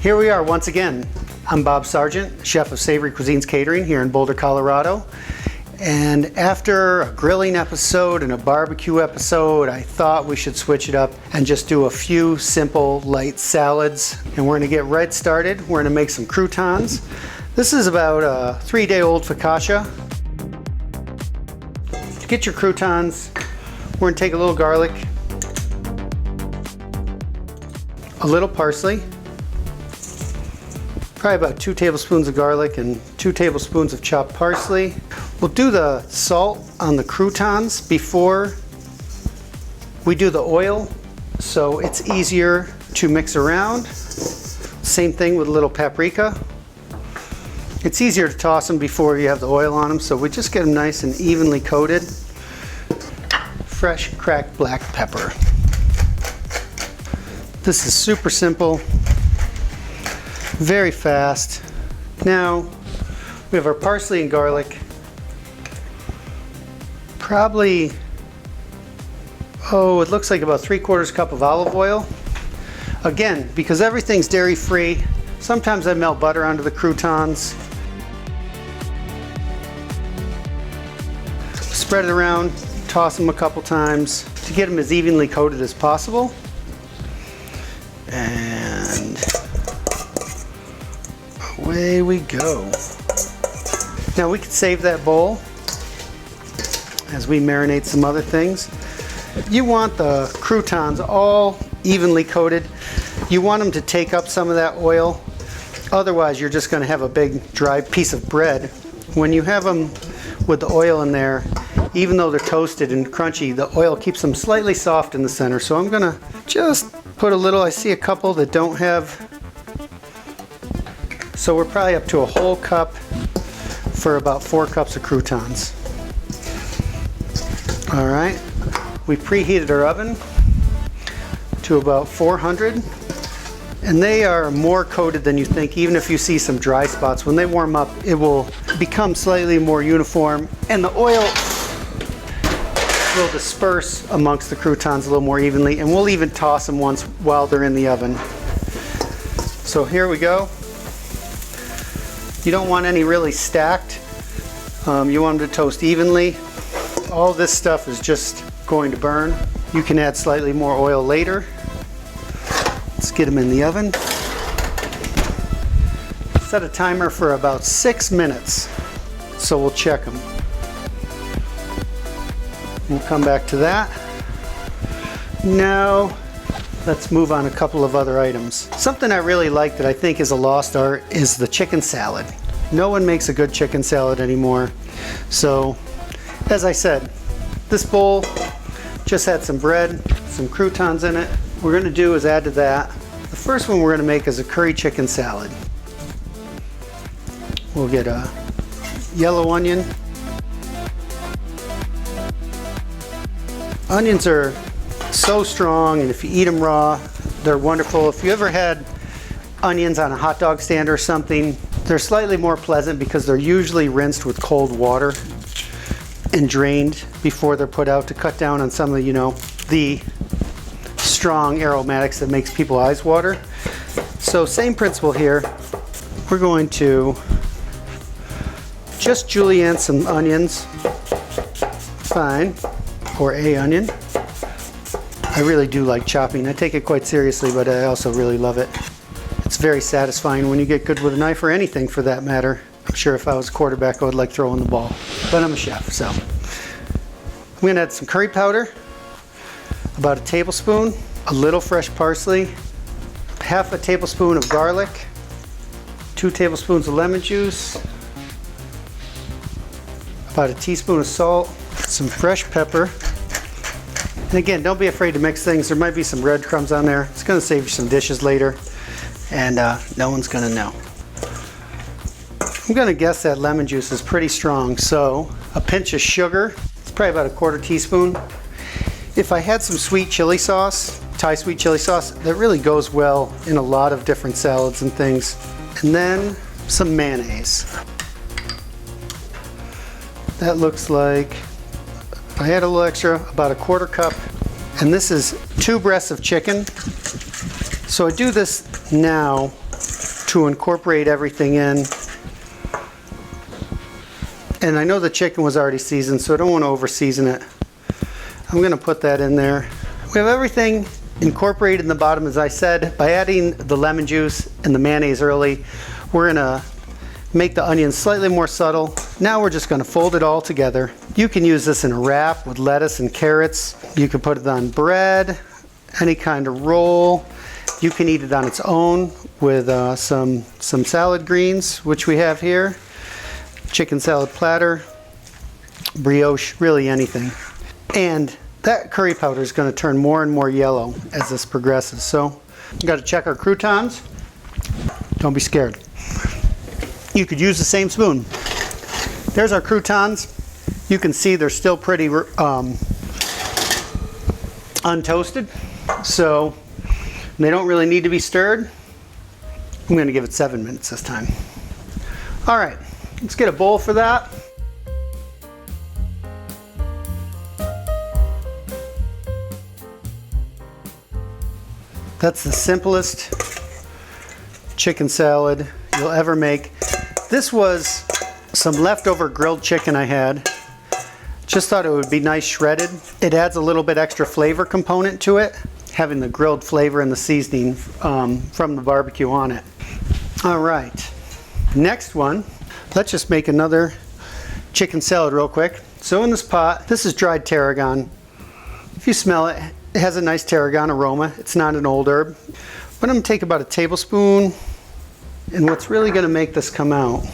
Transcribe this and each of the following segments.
Here we are once again. I'm Bob Sargent, chef of Savory Cuisines Catering here in Boulder, Colorado. And after a grilling episode and a barbecue episode, I thought we should switch it up and just do a few simple light salads. And we're gonna get right started. We're gonna make some croutons. This is about a 3-day-old focaccia. To get your croutons, we're gonna take a little garlic, a little parsley, probably about 2 tablespoons of garlic and 2 tablespoons of chopped parsley. We'll do the salt on the croutons before we do the oil, so it's easier to mix around. Same thing with a little paprika. It's easier to toss them before you have the oil on them, so we just get them nice and evenly coated. Fresh cracked black pepper. This is super simple, very fast. Now we have our parsley and garlic. Probably, it looks like about 3/4 cup of olive oil. Again, because everything's dairy free, sometimes I melt butter onto the croutons. Spread it around, toss them a couple times to get them as evenly coated as possible. And away we go. Now we can save that bowl as we marinate some other things. You want the croutons all evenly coated. You want them to take up some of that oil. Otherwise, you're just going to have a big dry piece of bread. When you have them with the oil in there, even though they're toasted and crunchy, the oil keeps them slightly soft in the center. So I'm going to just put a little. I see a couple that don't have. So we're probably up to a whole cup for about 4 cups of croutons. All right, we preheated our oven to about 400, and they are more coated than you think. Even if you see some dry spots, when they warm up, it will become slightly more uniform, and the oil will disperse amongst the croutons a little more evenly, and we'll even toss them once while they're in the oven. So here we go. You don't want any really stacked. You want them to toast evenly. All this stuff is just going to burn. You can add slightly more oil later. Let's get them in the oven. Set a timer for about 6 minutes. So we'll check them. We'll come back to that. Now, let's move on a couple of other items. Something I really like that I think is a lost art is the chicken salad. No one makes a good chicken salad anymore. So, as I said, this bowl just had some bread, some croutons in it. What we're gonna do is add to that. The first one we're gonna make is a curry chicken salad. We'll get a yellow onion. Onions are so strong, and if you eat them raw, they're wonderful. If you ever had onions on a hot dog stand or something, they're slightly more pleasant because they're usually rinsed with cold water and drained before they're put out to cut down on some of the strong aromatics that makes people's eyes water. So same principle here. We're going to just julienne some onions, fine, or a onion. I really do like chopping. I take it quite seriously, but I also really love it. It's very satisfying when you get good with a knife, or anything for that matter. I'm sure if I was a quarterback, I would like throwing the ball, but I'm a chef, so. I'm gonna add some curry powder, about a tablespoon, a little fresh parsley, half a tablespoon of garlic, 2 tablespoons of lemon juice, about a teaspoon of salt, some fresh pepper. And again, don't be afraid to mix things. There might be some breadcrumbs on there. It's gonna save you some dishes later, and no one's gonna know. I'm gonna guess that lemon juice is pretty strong, so a pinch of sugar. It's probably about a 1/4 teaspoon. If I had some sweet chili sauce, Thai sweet chili sauce, that really goes well in a lot of different salads and things. And then some mayonnaise. That looks like, if I had a little extra, about a 1/4 cup. And this is 2 breasts of chicken. So I do this now to incorporate everything in. And I know the chicken was already seasoned, so I don't want to over season it. I'm going to put that in there. We have everything incorporated in the bottom, as I said. By adding the lemon juice and the mayonnaise early, we're going to make the onions slightly more subtle. Now we're just going to fold it all together. You can use this in a wrap with lettuce and carrots. You can put it on bread, any kind of roll. You can eat it on its own with some salad greens, which we have here. Chicken salad platter, brioche, really anything. And that curry powder is going to turn more and more yellow as this progresses. So we've got to check our croutons. Don't be scared. You could use the same spoon. There's our croutons. You can see they're still pretty untoasted, so they don't really need to be stirred. I'm going to give it 7 minutes this time. All right, let's get a bowl for that. That's the simplest chicken salad you'll ever make. This was some leftover grilled chicken I had. Just thought it would be nice shredded. It adds a little bit extra flavor component to it, having the grilled flavor and the seasoning from the barbecue on it. All right, next one, let's just make another chicken salad real quick. So in this pot, this is dried tarragon. If you smell it, it has a nice tarragon aroma. It's not an old herb. But I'm gonna take about a tablespoon, and what's really gonna make this come out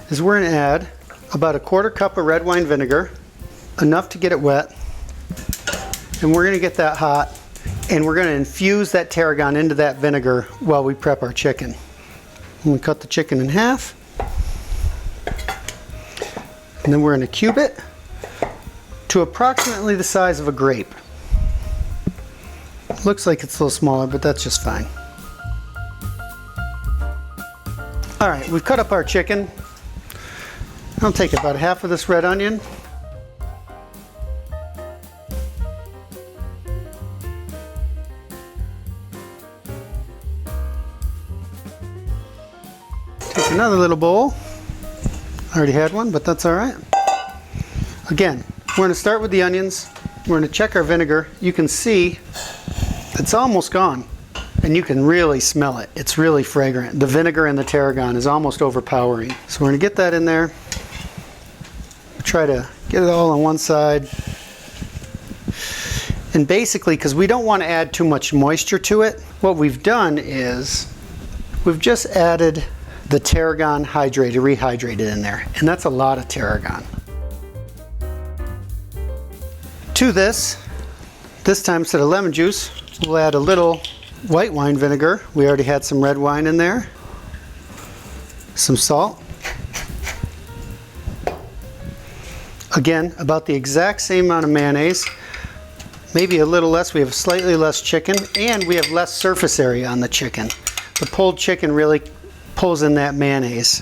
is we're gonna add about a 1/4 cup of red wine vinegar, enough to get it wet, and we're gonna get that hot, and we're gonna infuse that tarragon into that vinegar while we prep our chicken. I'm gonna cut the chicken in half, and then we're gonna cube it to approximately the size of a grape. Looks like it's a little smaller, but that's just fine. All right, we've cut up our chicken. I'll take about half of this red onion. Take another little bowl. I already had one, but that's all right. Again, we're going to start with the onions. We're going to check our vinegar. You can see it's almost gone, and you can really smell it. It's really fragrant. The vinegar and the tarragon is almost overpowering. So we're going to get that in there. Try to get it all on one side. And basically, because we don't want to add too much moisture to it, what we've done is we've just added the tarragon rehydrated in there. And that's a lot of tarragon. To this time instead of lemon juice, we'll add a little white wine vinegar. We already had some red wine in there. Some salt. Again, about the exact same amount of mayonnaise. Maybe a little less. We have slightly less chicken, and we have less surface area on the chicken. The pulled chicken really pulls in that mayonnaise.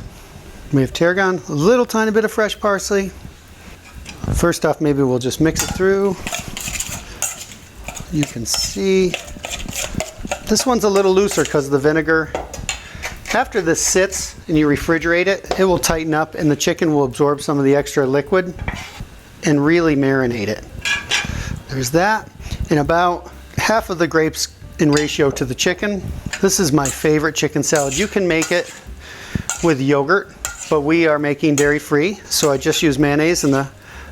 We have tarragon, a little tiny bit of fresh parsley. First off, maybe we'll just mix it through. You can see this one's a little looser because of the vinegar. After this sits and you refrigerate it, it will tighten up and the chicken will absorb some of the extra liquid and really marinate it. There's that. And about half of the grapes in ratio to the chicken. This is my favorite chicken salad. You can make it with yogurt, but we are making dairy-free, so I just use mayonnaise and the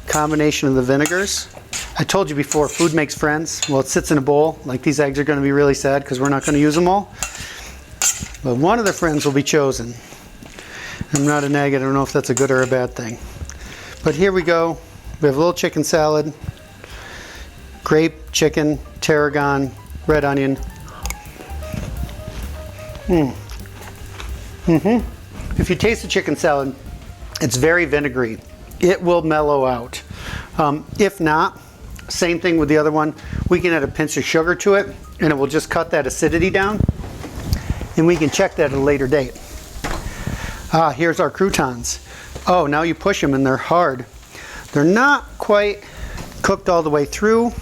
combination of the vinegars. I told you before, food makes friends. Well, it sits in a bowl. Like, these eggs are going to be really sad because we're not going to use them all. But one of the friends will be chosen. I'm not an egg. I don't know if that's a good or a bad thing. But here we go. We have a little chicken salad, grape, chicken, tarragon, red onion. If you taste the chicken salad, it's very vinegary. It will mellow out. If not, same thing with the other one. We can add a pinch of sugar to it, and it will just cut that acidity down. And we can check that at a later date. Here's our croutons. Oh, now you push them and they're hard. They're not quite cooked all the way through.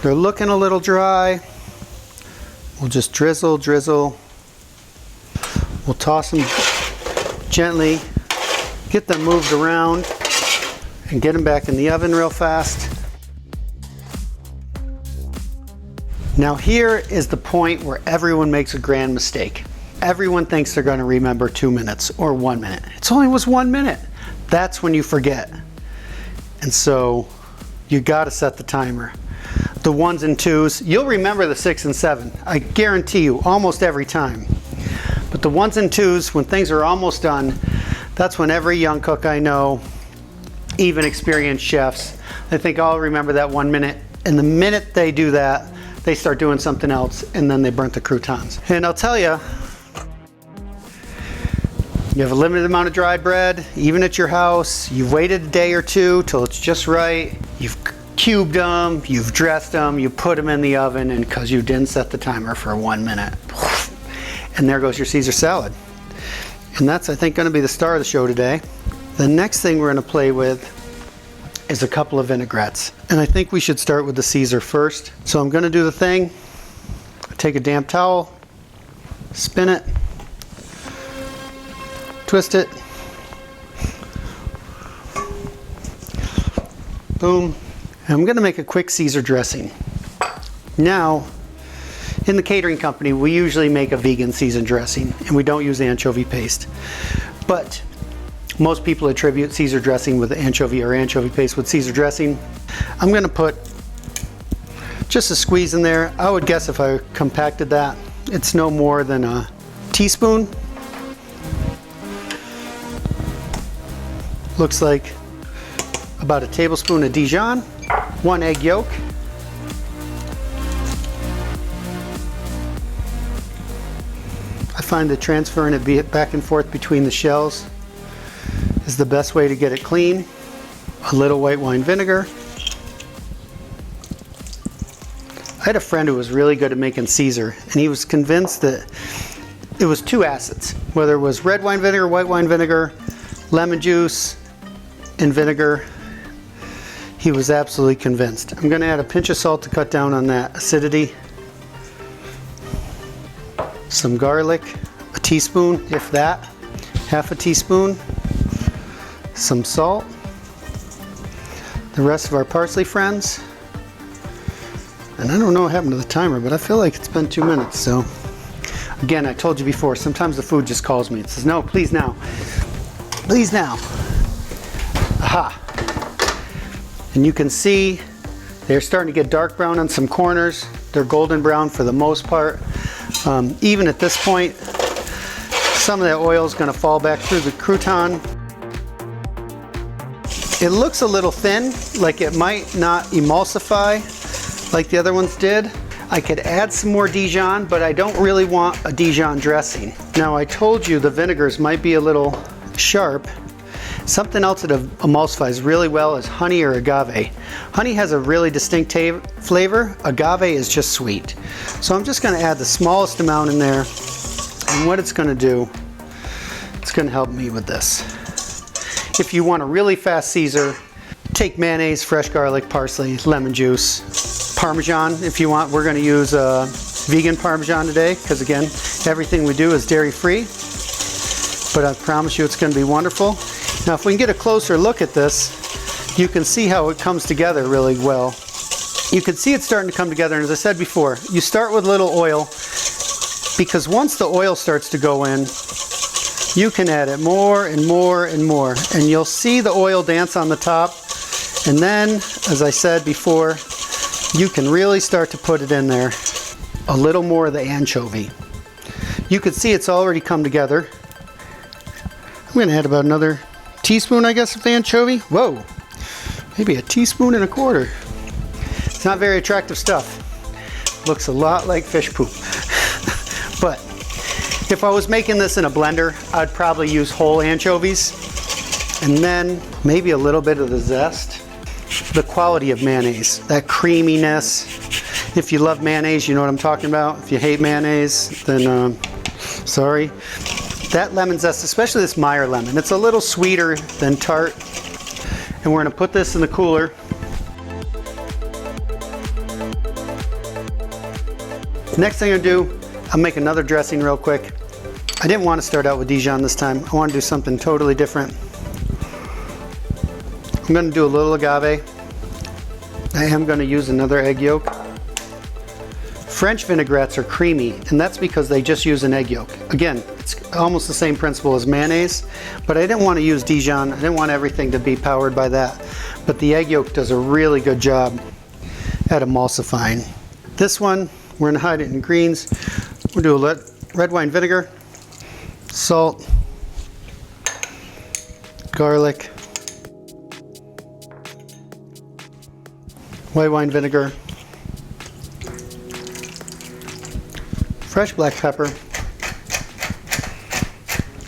They're looking a little dry. We'll just drizzle We'll toss them gently, get them moved around, and get them back in the oven real fast. Now here is the point where everyone makes a grand mistake. Everyone thinks they're going to remember 2 minutes or 1 minute. It only was 1 minute. That's when you forget. And so you got to set the timer. The 1s and 2s, you'll remember the 6 and 7. I guarantee you, almost every time. But the 1s and 2s, when things are almost done, that's when every young cook I know, even experienced chefs, they think, oh, I'll remember that 1 minute. And the minute they do that, they start doing something else, and then they burnt the croutons. And I'll tell you, you have a limited amount of dry bread, even at your house. You've waited a day or two till it's just right. You've cubed them, you've dressed them, you put them in the oven, and because you didn't set the timer for 1 minute, and there goes your Caesar salad. And that's, I think, going to be the star of the show today. The next thing we're going to play with is a couple of vinaigrettes. And I think we should start with the Caesar first. So I'm going to do the thing. Take a damp towel, spin it, twist it, boom. And I'm going to make a quick Caesar dressing. Now, in the catering company, we usually make a vegan Caesar dressing, and we don't use anchovy paste. But most people attribute Caesar dressing with anchovy or anchovy paste with Caesar dressing. I'm going to put just a squeeze in there. I would guess if I compacted that, it's no more than a teaspoon. Looks like about a tablespoon of Dijon, 1 egg yolk, I find that transferring it back and forth between the shells is the best way to get it clean. A little white wine vinegar. I had a friend who was really good at making Caesar, and he was convinced that it was 2 acids, whether it was red wine vinegar, white wine vinegar, lemon juice, and vinegar. He was absolutely convinced. I'm going to add a pinch of salt to cut down on that acidity. Some garlic, a teaspoon, if that, half a teaspoon. Some salt, the rest of our parsley friends, and I don't know what happened to the timer, but I feel like it's been 2 minutes. So again, I told you before, sometimes the food just calls me. It says, no, please now, please now. Aha. And you can see they're starting to get dark brown on some corners. They're golden brown for the most part. Even at this point, some of that oil is going to fall back through the crouton. It looks a little thin, like it might not emulsify like the other ones did. I could add some more Dijon, but I don't really want a Dijon dressing. Now, I told you the vinegars might be a little sharp. Something else that emulsifies really well is honey or agave. Honey has a really distinct flavor. Agave is just sweet. So I'm just going to add the smallest amount in there. And what it's going to do, it's going to help me with this. If you want a really fast Caesar, take mayonnaise, fresh garlic, parsley, lemon juice, Parmesan if you want. We're going to use vegan Parmesan today because, again, everything we do is dairy-free. But I promise you it's going to be wonderful. Now, if we can get a closer look at this, you can see how it comes together really well. You can see it's starting to come together, and as I said before, you start with a little oil, because once the oil starts to go in, you can add it more and more and more, and you'll see the oil dance on the top, and then, as I said before, you can really start to put it in there. A little more of the anchovy. You can see it's already come together. I'm going to add about another teaspoon, I guess, of the anchovy. Whoa, maybe a teaspoon and a quarter. It's not very attractive stuff. Looks a lot like fish poop. But if I was making this in a blender, I'd probably use whole anchovies, and then maybe a little bit of the zest. The quality of mayonnaise, that creaminess. If you love mayonnaise, you know what I'm talking about. If you hate mayonnaise, then sorry. That lemon zest, especially this Meyer lemon, it's a little sweeter than tart. And we're going to put this in the cooler. Next thing I'm going to do, I'll make another dressing real quick. I didn't want to start out with Dijon this time. I want to do something totally different. I'm going to do a little agave. I am going to use another egg yolk. French vinaigrettes are creamy, and that's because they just use an egg yolk. Again, it's almost the same principle as mayonnaise, but I didn't want to use Dijon. I didn't want everything to be powered by that. But the egg yolk does a really good job at emulsifying. This one, we're going to hide it in greens. We'll do a red wine vinegar, salt, garlic, white wine vinegar, fresh black pepper,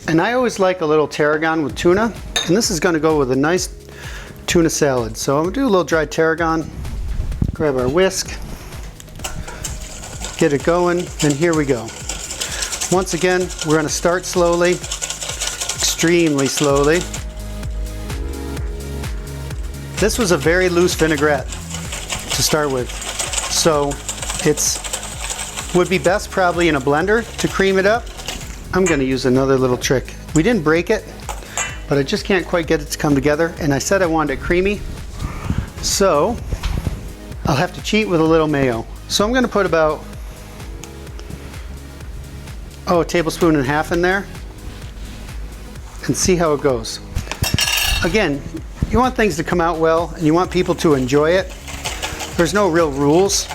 and I always like a little tarragon with tuna, and this is going to go with a nice tuna salad. So I'm going to do a little dried tarragon, grab our whisk, get it going, and here we go. Once again, we're going to start slowly, extremely slowly. This was a very loose vinaigrette to start with, so would be best probably in a blender to cream it up. I'm going to use another little trick. We didn't break it, but I just can't quite get it to come together, and I said I wanted it creamy, so I'll have to cheat with a little mayo. So I'm going to put about a tablespoon and a half in there and see how it goes. Again, you want things to come out well and you want people to enjoy it. There's no real rules.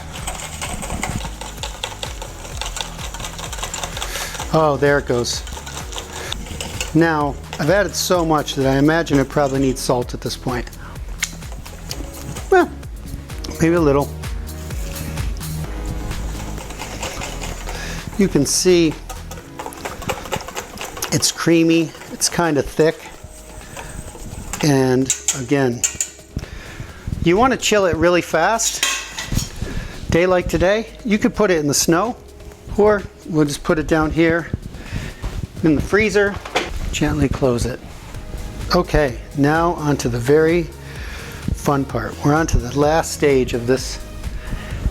Oh, there it goes. Now, I've added so much that I imagine it probably needs salt at this point. Well, maybe a little. You can see it's creamy, it's kind of thick, and again, you want to chill it really fast. Day like today, you could put it in the snow, or we'll just put it down here in the freezer, gently close it. Okay, now on to the very fun part. We're on to the last stage of this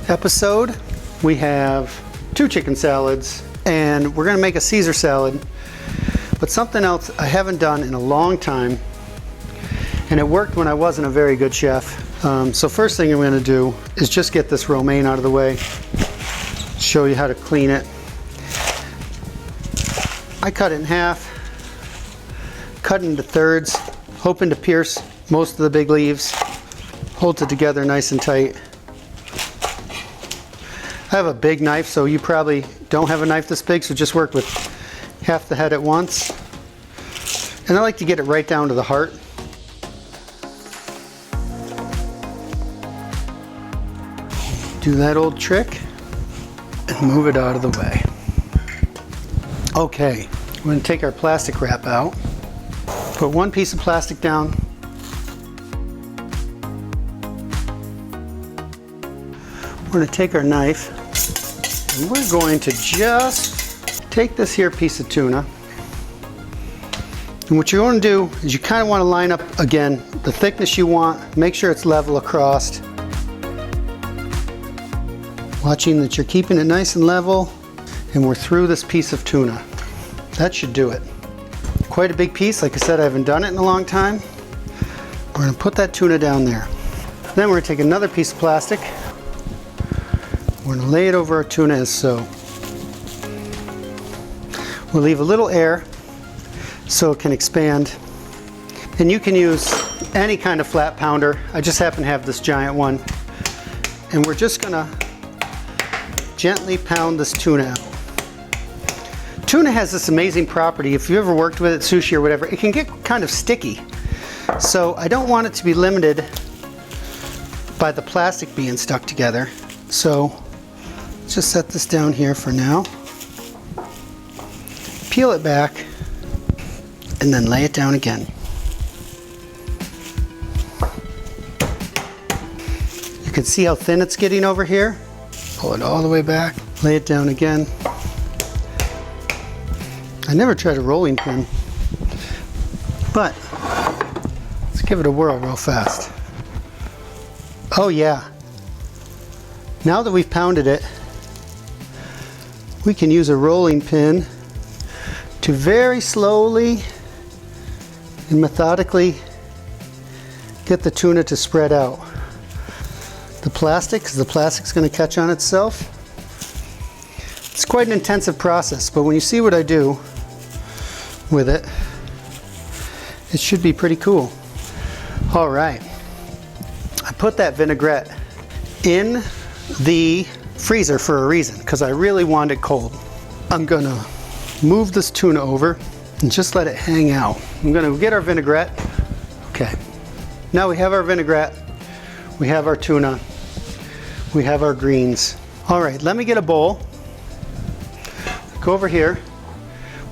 episode. We have 2 chicken salads, and we're gonna make a Caesar salad, but something else I haven't done in a long time, and it worked when I wasn't a very good chef. So first thing I'm gonna do is just get this romaine out of the way, show you how to clean it. I cut it in half, cut it into thirds, hoping to pierce most of the big leaves, hold it together nice and tight. I have a big knife, so you probably don't have a knife this big, so just work with half the head at once. And I like to get it right down to the heart. Do that old trick and move it out of the way. Okay, we're going to take our plastic wrap out, put one piece of plastic down, we're going to take our knife and we're going to just take this here piece of tuna, and what you're going to do is you kind of want to line up again the thickness you want, make sure it's level across, watching that you're keeping it nice and level, and we're through this piece of tuna. That should do it. Quite a big piece, like I said, I haven't done it in a long time. We're going to put that tuna down there. Then we're going to take another piece of plastic, we're going to lay it over our tuna as so. We'll leave a little air so it can expand, and you can use any kind of flat pounder. I just happen to have this giant one, and we're just going to gently pound this tuna out. Tuna has this amazing property, if you ever worked with it, sushi or whatever, it can get kind of sticky. So I don't want it to be limited by the plastic being stuck together. So just set this down here for now. Peel it back and then lay it down again. You can see how thin it's getting over here. Pull it all the way back, lay it down again. I never tried a rolling pin, but let's give it a whirl real fast. Oh yeah. Now that we've pounded it, we can use a rolling pin to very slowly and methodically get the tuna to spread out. The plastic, because the plastic's going to catch on itself. It's quite an intensive process, but when you see what I do with it, it should be pretty cool. All right, I put that vinaigrette in the freezer for a reason, because I really want it cold. I'm gonna move this tuna over and just let it hang out. I'm gonna get our vinaigrette. Okay, now we have our vinaigrette, we have our tuna, we have our greens. All right, let me get a bowl. Go over here.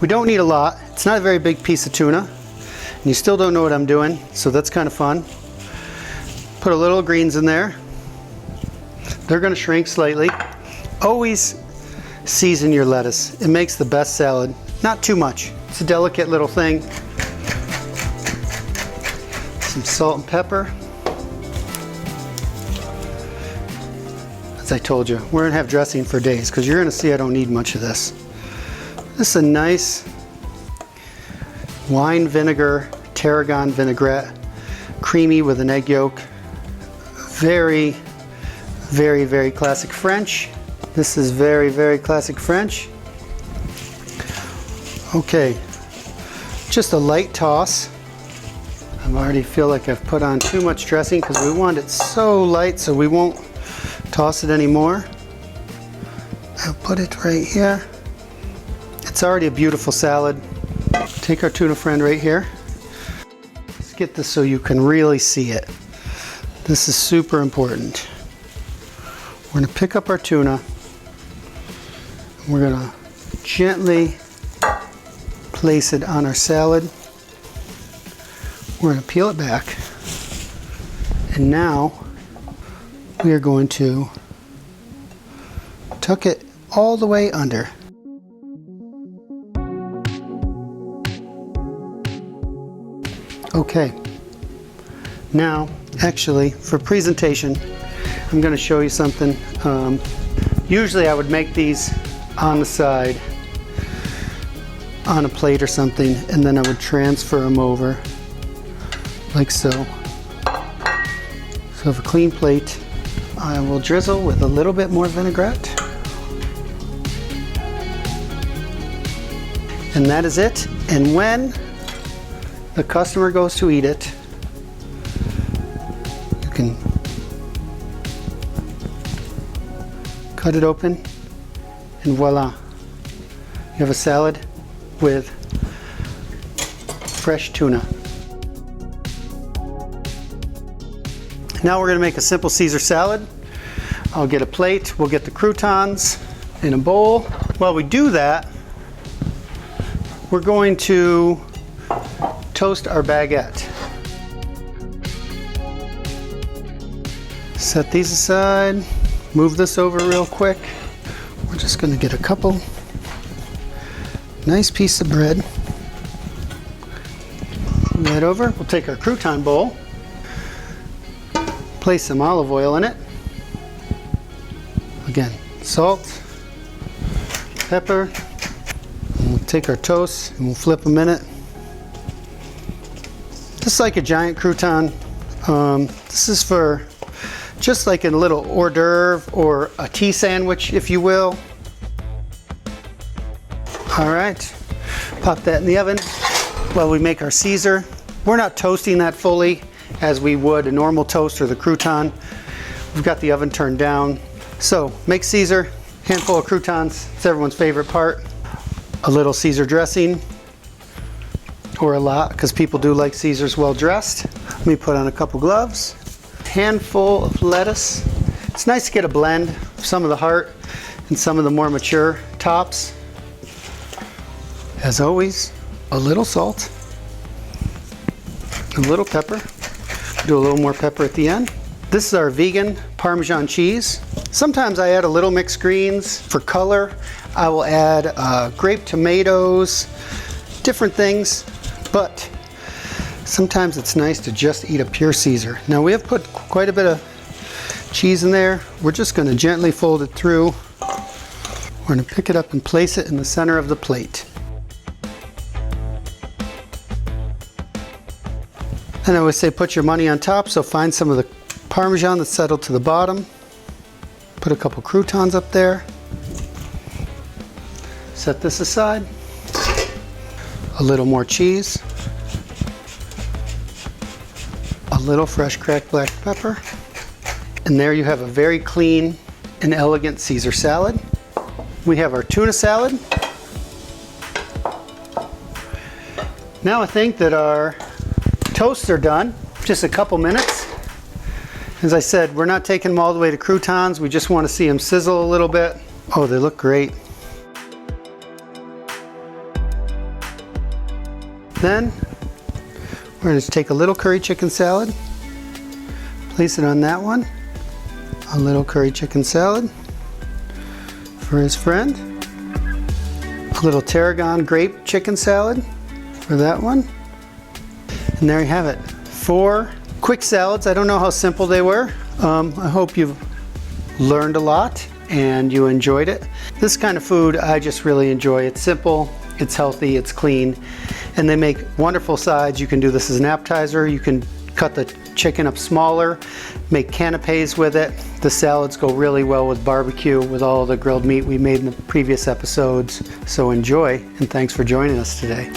We don't need a lot. It's not a very big piece of tuna. And you still don't know what I'm doing, so that's kind of fun. Put a little greens in there. They're gonna shrink slightly. Always season your lettuce. It makes the best salad. Not too much. It's a delicate little thing. Some salt and pepper. As I told you, we're gonna have dressing for days because you're gonna see I don't need much of this. This is a nice wine vinegar, tarragon vinaigrette, creamy with an egg yolk. Very, very, very classic French. This is very, very classic French. Okay, just a light toss. I already feel like I've put on too much dressing because we want it so light so we won't toss it anymore. I'll put it right here. It's already a beautiful salad. Take our tuna friend right here. Let's get this so you can really see it. This is super important. We're gonna pick up our tuna. We're gonna gently place it on our salad. We're gonna peel it back. And now we are going to tuck it all the way under. Okay, now actually for presentation I'm going to show you something. Usually I would make these on the side on a plate or something, and then I would transfer them over like so. So I have a clean plate. I will drizzle with a little bit more vinaigrette. And that is it. And when the customer goes to eat it, you can cut it open and voila. You have a salad with fresh tuna. Now we're going to make a simple Caesar salad. I'll get a plate, we'll get the croutons in a bowl. While we do that, we're going to toast our baguette. Set these aside, move this over real quick. We're just going to get a couple nice piece of bread. Move that over. We'll take our crouton bowl, place some olive oil in it. Again, salt, pepper. And we'll take our toast and we'll flip them in it. Just like a giant crouton. This is for just like a little hors d'oeuvre or a tea sandwich, if you will. All right, pop that in the oven while we make our Caesar. We're not toasting that fully as we would a normal toast or the crouton. We've got the oven turned down. So make Caesar, handful of croutons, it's everyone's favorite part. A little Caesar dressing, or a lot, because people do like Caesars well dressed. Let me put on a couple gloves. Handful of lettuce. It's nice to get a blend of some of the heart and some of the more mature tops. As always, a little salt, a little pepper. Do a little more pepper at the end. This is our vegan Parmesan cheese. Sometimes I add a little mixed greens for color. I will add grape tomatoes, different things, but sometimes it's nice to just eat a pure Caesar. Now we have put quite a bit of cheese in there. We're just going to gently fold it through. We're going to pick it up and place it in the center of the plate. And I always say put your money on top, so find some of the Parmesan that's settled to the bottom. Put a couple croutons up there. Set this aside. A little more cheese. A little fresh cracked black pepper. And there you have a very clean and elegant Caesar salad. We have our tuna salad. Now I think that our toasts are done. Just a couple minutes. As I said, we're not taking them all the way to croutons. We just want to see them sizzle a little bit. Oh, they look great. Then we're going to take a little curry chicken salad, place it on that one. A little curry chicken salad for his friend. A little tarragon grape chicken salad for that one. And there you have it. 4 quick salads. I don't know how simple they were. I hope you've learned a lot and you enjoyed it. This kind of food I just really enjoy. It's simple, it's healthy, it's clean, and they make wonderful sides. You can do this as an appetizer. You can cut the chicken up smaller, make canapes with it. The salads go really well with barbecue, with all the grilled meat we made in the previous episodes. So enjoy, and thanks for joining us today.